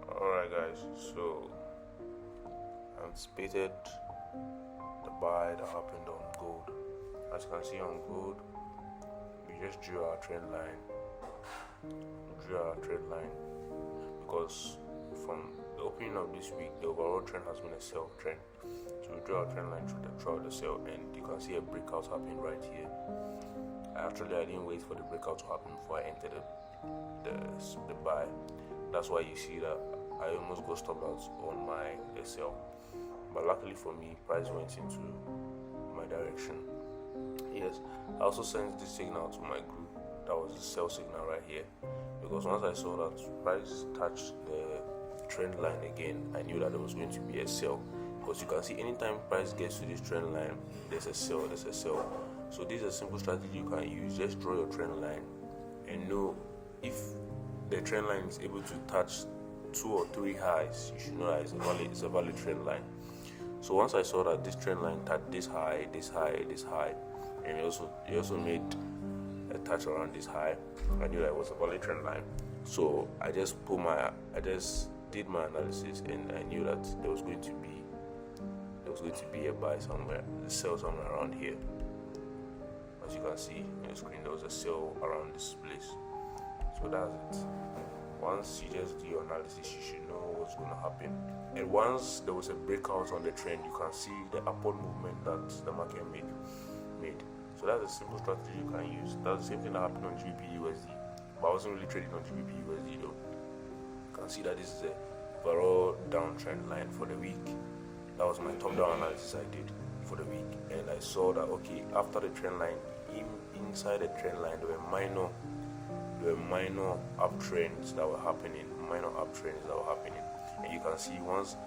Alright guys, so anticipated the buy that happened on gold. As you can see on gold, we just drew our trend line. Because from the opening of this week, the overall trend has been a sell trend. So we drew our trend line throughout the sell, and you can see a breakout happening right here. I didn't wait for the breakout to happen before I entered the buy. That's why you see that I almost got stop loss on my sell. But luckily for me, price went into my direction. Yes, I also sent this signal to my group. That was the sell signal right here, because once I saw that price touched the trend line again, I knew that there was going to be a sell. Because you can see anytime price gets to this trend line, there's a sell. So this is a simple strategy you can use. Just draw your trend line and know if the trend line is able to touch 2 or 3 highs, you should know that it's a valid trend line. So once I saw that this trend line touched this high, and it also made a touch around this high, I knew that it was a valid trend line. So I just did my analysis, and I knew that there was going to be a buy somewhere, a sell somewhere around here. As you can see in the screen, there was a sell around this place. So that's it. Once you just do your analysis, you should know what's going to happen. And once there was a breakout on the trend, you can see the upward movement that the market made. So that's a simple strategy you can use. That's the same thing that happened on GBP USD. But I wasn't really trading on GBP USD though. You can see that this is the overall downtrend line for the week. That was my top-down analysis I did for the week, and I saw that after the trend line, inside the trend line, there were minor uptrends that were happening. And you can see once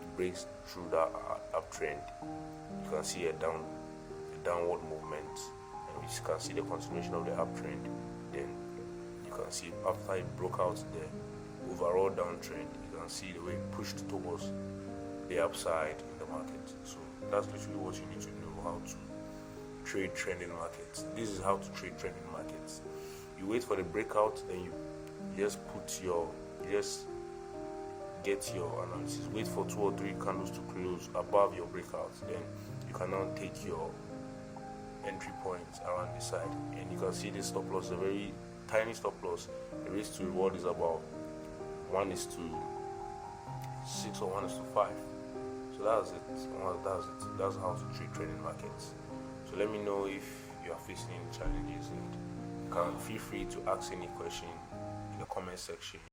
it breaks through that uptrend, you can see a downward movement, and you can see the continuation of the uptrend. Then you can see after it broke out the overall downtrend, you can see the way it pushed towards the upside in the market. So that's literally what you need to know how to trade trending markets. This is how to trade trending markets. You wait for the breakout, then you just get your analysis. Wait for 2 or 3 candles to close above your breakout. Then you can now take your entry points around the side, and you can see this stop loss, a very tiny stop loss. The risk to reward is about 1:6 or 1:5. So that's it. That's how to trade trading markets. So let me know if you are facing any challenges, and you can feel free to ask any question in the comment section.